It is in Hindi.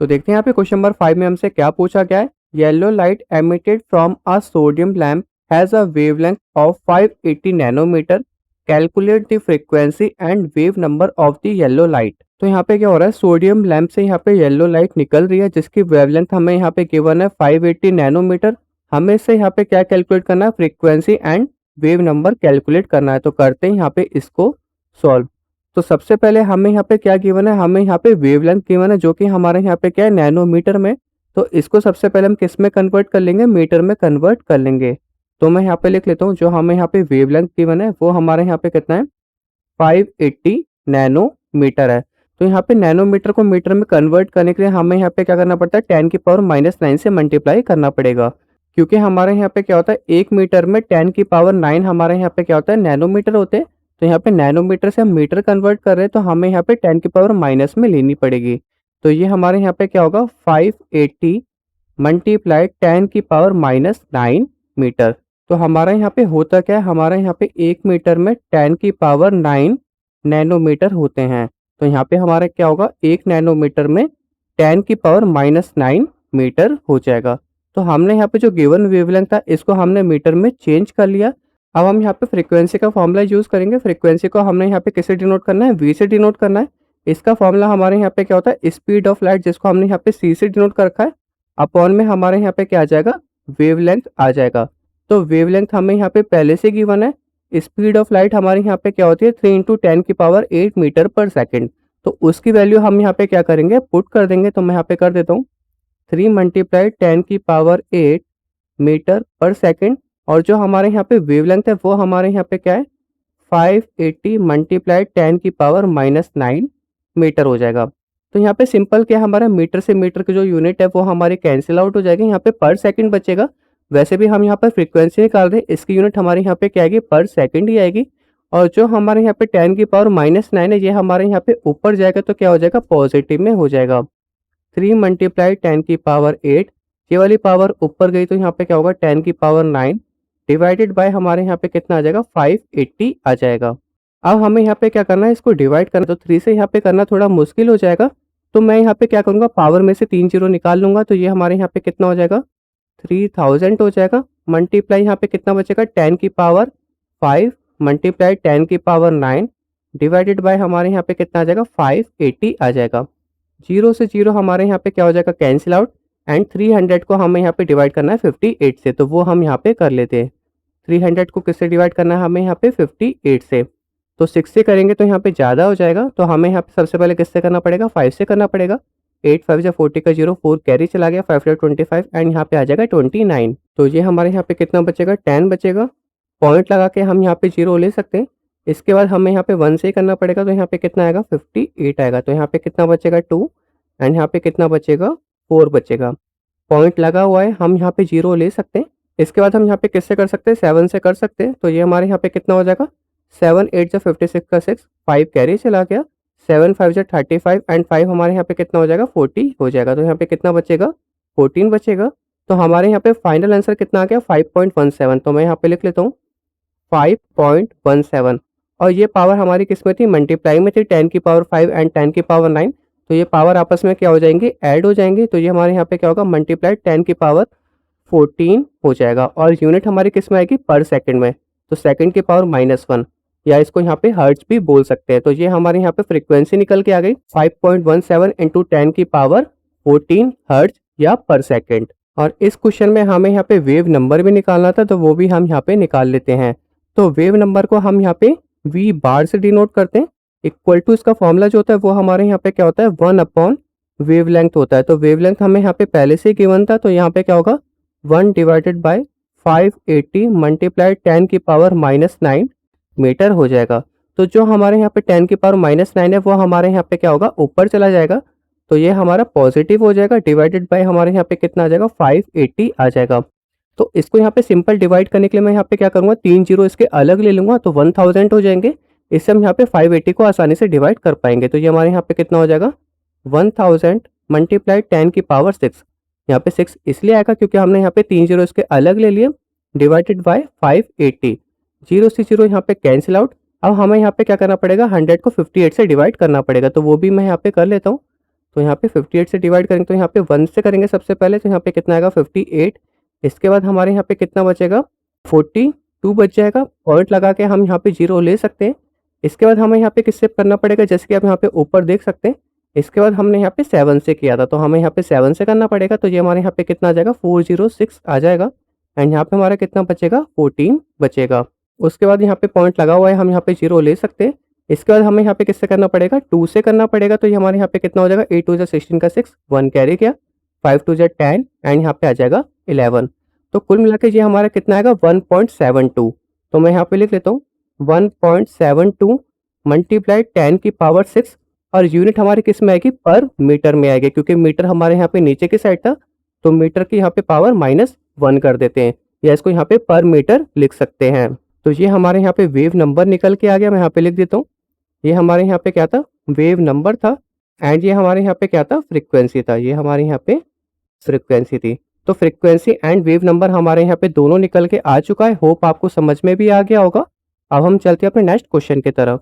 तो देखते हैं यहाँ पे क्वेश्चन नंबर 5 में हमसे क्या पूछा गया है। Yellow light emitted from a sodium lamp has a wavelength of 580 nanometre. Calculate the frequency and wave number of the yellow light. तो यहाँ पे क्या हो रहा है, सोडियम लैम्प से यहाँ पे येलो लाइट निकल रही है जिसकी वेवलेंथ हमें यहाँ पे गिवन है 580 नैनोमीटर। हमें इससे यहाँ पे क्या कैलकुलेट करना है, frequency and wave number calculate करना है। तो करते हैं यहाँ पे इसको सॉल्व। तो सबसे पहले हमें यहाँ पे क्या गिवन है, हमें यहाँ पे वेवलेंथ गिवन है जो कि हमारे यहाँ पे क्या है, नैनोमीटर में। तो इसको सबसे पहले हम किस में कन्वर्ट कर लेंगे, मीटर में कन्वर्ट कर लेंगे। तो मैं यहाँ पे लिख लेता हूँ, जो हमें यहाँ पे वेवलेंथ गिवन है वो हमारे यहाँ पे कितना है, 580 नैनोमीटर है। तो यहाँ पे नैनोमीटर को मीटर में कन्वर्ट करने के लिए हमें यहाँ पे क्या करना पड़ता है, 10⁻⁹ से मल्टीप्लाई करना पड़ेगा। क्योंकि हमारे यहाँ पे क्या होता है, 1 मीटर में 10⁹ हमारे यहाँ पे क्या होता है, नैनोमीटर होते हैं। तो यहाँ पे नैनोमीटर से हम मीटर कन्वर्ट कर रहे हैं, तो हमें यहाँ पे 10⁻⁻ में लेनी पड़ेगी। तो ये हमारे यहाँ पे क्या होगा, 580 मल्टीप्लाई 10⁻⁹ मीटर। तो हमारा यहाँ पे होता क्या है, हमारा यहाँ पे 1 मीटर में 10⁻⁹ नैनोमीटर होते हैं। तो यहाँ पे हमारा क्या होगा, 1 नैनोमीटर में 10⁻⁹ मीटर हो जाएगा। तो हमने यहाँ पे जो गिवन वेवलेंथ था इसको हमने मीटर में चेंज कर लिया। अब हम यहाँ पे फ्रीक्वेंसी का फॉर्मूला यूज करेंगे। फ्रीक्वेंसी को हमने यहाँ पे किससे डिनोट करना है, वी से डिनोट करना है। इसका फॉर्मूला हमारे यहाँ पे क्या होता है, स्पीड ऑफ लाइट, जिसको हमने यहाँ पे सी से डिनोट कर रखा है, अपॉन में हमारे यहाँ पे क्या आ जाएगा, वेवलेंथ आ जाएगा। तो वेवलेंथ हमें यहाँ पे पहले से गिवन है। स्पीड ऑफ लाइट हमारे यहाँ पे क्या होती है, 3 × 10⁸ मीटर पर सेकेंड। तो उसकी वैल्यू हम यहाँ पे क्या करेंगे, पुट कर देंगे। तो मैं यहाँ पे कर देता हूँ 3 × 10⁸ मीटर पर सेकेंड। और जो हमारे यहाँ पे वेवलेंथ है वो हमारे यहाँ पे क्या है, 580 × 10⁻⁹ मीटर हो जाएगा। तो यहाँ पे सिंपल क्या, हमारा मीटर से मीटर की जो यूनिट है वो हमारी कैंसिल आउट हो जाएगी। यहाँ पे पर सेकंड बचेगा। वैसे भी हम यहाँ पर फ्रीक्वेंसी निकाल रहे हैं, इसकी यूनिट हमारे यहाँ पे क्या आएगी, पर सेकंड ही आएगी। और जो हमारे यहाँ पे 10⁻⁹ है ये हमारे यहाँ पे ऊपर जाएगा तो क्या हो जाएगा, पॉजिटिव में हो जाएगा। 3 × 10⁸, ये वाली पावर ऊपर गई तो यहाँ पे क्या होगा, 10⁹ डिवाइडेड बाय हमारे यहाँ पे कितना आ जाएगा, 580 आ जाएगा। अब हमें यहाँ पे क्या करना है, इसको डिवाइड करना। तो 3 से यहाँ पे करना थोड़ा मुश्किल हो जाएगा। तो मैं यहाँ पे क्या करूँगा, पावर में से 3 जीरो निकाल लूंगा। तो ये हमारे यहाँ पे कितना हो जाएगा, 3000 हो जाएगा। मल्टीप्लाई यहाँ पे कितना बचेगा, 10⁵ मल्टीप्लाई 10⁹ डिवाइडेड बाय हमारे यहाँ पे कितना आ जाएगा, 580 आ जाएगा। जीरो से जीरो हमारे यहाँ पे क्या हो जाएगा, कैंसिल आउट। एंड 300 को हमें यहाँ पे डिवाइड करना है 58 से, तो वो हम यहाँ पे कर लेते हैं। 300 को किससे डिवाइड करना है, हमें यहाँ पे 58 से। तो 6 से करेंगे तो यहाँ पे ज़्यादा हो जाएगा। तो हमें यहाँ पे सबसे पहले किससे करना पड़ेगा, 5 से करना पड़ेगा। 8 5 या 40 का 0, 4 कैरी चला गया, 5 25 एंड यहाँ पे आ जाएगा 29। तो ये हमारे यहाँ पे कितना बचेगा, 10 बचेगा। पॉइंट लगा के हम यहाँ पे 0 ले सकते हैं। इसके बाद हमें यहाँ पे 1 से ही करना पड़ेगा। तो यहाँ पे कितना आएगा, 58 आएगा। तो यहाँ पे कितना बचेगा, 2 एंड यहाँ पे कितना बचेगा, 4 बचेगा। पॉइंट लगा हुआ है, हम यहाँ पे 0 ले सकते हैं। इसके बाद हम यहाँ पे किससे कर सकते हैं, 7 से कर सकते हैं। तो ये हमारे यहाँ पे कितना हो जाएगा, 7 8 × 56 का 6, 5 कैरी चला गया, 7 5 × 35 एंड 5 हमारे यहाँ पे कितना हो जाएगा, 40 हो जाएगा। तो यहाँ पे कितना बचेगा, 14 बचेगा। तो हमारे यहाँ पे फाइनल आंसर कितना आ गया, 5.17। तो मैं यहाँ पे लिख लेता हूँ 5.17। और ये पावर हमारी किस में थी, मल्टीप्लाई में थी, 10⁵ एंड 10⁹ तो ये पावर आपस में क्या हो जाएंगे, ऐड हो जाएंगे। तो ये हमारे यहाँ पे क्या होगा, मल्टीप्लाई 10⁻14 हो जाएगा। और यूनिट हमारी किस में आएगी, पर सेकंड में। तो सेकंड की पावर -1, या इसको यहाँ पे हर्ट्ज भी बोल सकते हैं। तो ये हमारे यहाँ पे फ्रीक्वेंसी निकल के आ गई 5.17 × 10⁻14 हर्ट्ज या पर सेकंड। और इस क्वेश्चन में हमें यहाँ पे वेव नंबर भी निकालना था, तो वो भी हम यहाँ पे निकाल लेते हैं। तो वेव नंबर को हम यहाँ पे वी बार से डिनोट करते हैं। इक्वल टू इसका फॉर्मूला जो होता है वो हमारे यहाँ पे क्या होता है, 1 वेवलेंथ होता है। तो वेवलेंथ हमें यहाँ पे पहले से गिवन था। तो यहाँ पे क्या होगा, 1 डिवाइडेड बाय 580 मल्टीप्लाई 10⁻⁹ मीटर हो जाएगा। तो जो हमारे यहाँ पे 10⁻⁹ है वो हमारे यहाँ पे क्या होगा, ऊपर चला जाएगा। तो ये हमारा पॉजिटिव हो जाएगा। डिवाइडेड बाय हमारे यहाँ पे कितना आ जाएगा, 580 आ जाएगा। तो इसको यहाँ पे सिंपल डिवाइड करने के लिए मैं यहाँ पे क्या करूँगा, 3 जीरो इसके अलग ले लूँगा तो 1000 हो जाएंगे। इससे हम यहाँ पे 580 को आसानी से डिवाइड कर पाएंगे। तो ये हमारे यहाँ पे कितना हो जाएगा, 1000 मल्टीप्लाई 10⁶। यहाँ पे 6 इसलिए आएगा क्योंकि हमने यहाँ पे 3 जीरो इसके अलग ले लिए, डिवाइडेड बाय 580। जीरो से जीरो यहाँ पे कैंसिल आउट। अब हमें यहाँ पे क्या करना पड़ेगा, 100 को 58 से डिवाइड करना पड़ेगा। तो वो भी मैं यहाँ पे कर लेता हूँ। तो यहाँ पे 58 से डिवाइड करेंगे तो यहाँ पे 1 से करेंगे सबसे पहले, तो यहाँ पे कितना आएगा 58। इसके बाद हमारे यहाँ पे कितना बचेगा 42 बच जाएगा। पॉइंट लगा के हम यहाँ पे 0 ले सकते हैं। इसके बाद हमें यहाँ पे किससे करना पड़ेगा, जैसे कि आप यहाँ पे ऊपर देख सकते हैं। इसके बाद हमने यहाँ पे 7 से किया था, तो हमें यहाँ पे 7 से करना पड़ेगा। तो ये हमारे यहाँ पे कितना आ जाएगा 406 आ जाएगा। एंड यहाँ पे हमारा कितना बचेगा 14 बचेगा। उसके बाद यहाँ पे पॉइंट लगा हुआ है, हम यहाँ पे 0 ले सकते हैं। इसके बाद हमें यहाँ पे किससे करना पड़ेगा 2 से करना पड़ेगा। तो ये हमारे यहाँ पे कितना हो जाएगा 8 2 16 का 6, 1 कैरी किया, 5 2 10 एंड यहाँ पे आ जाएगा 11। तो कुल मिला के ये हमारा कितना आएगा 1.72। तो मैं यहाँ पे लिख लेता हूँ 1.72 मल्टीप्लाई 10 की पावर 6, और यूनिट हमारी किस में आएगी पर मीटर में आएगी, क्योंकि मीटर हमारे यहाँ पे नीचे की साइड था। तो मीटर की यहाँ पे पावर -1 कर देते हैं, या इसको यहाँ पे पर मीटर लिख सकते हैं। तो ये हमारे यहाँ पे वेव नंबर निकल के आ गया। मैं यहाँ पे लिख देता हूँ, ये हमारे यहाँ पे क्या था वेव नंबर था, एंड ये हमारे यहाँ पे क्या था फ्रीक्वेंसी था। ये हमारे यहाँ पे फ्रीक्वेंसी थी। तो फ्रीक्वेंसी एंड वेव नंबर हमारे यहाँ पे दोनों निकल के आ चुका है। होप आपको समझ में भी आ गया होगा। अब हम चलते हैं अपने नेक्स्ट क्वेश्चन की तरफ।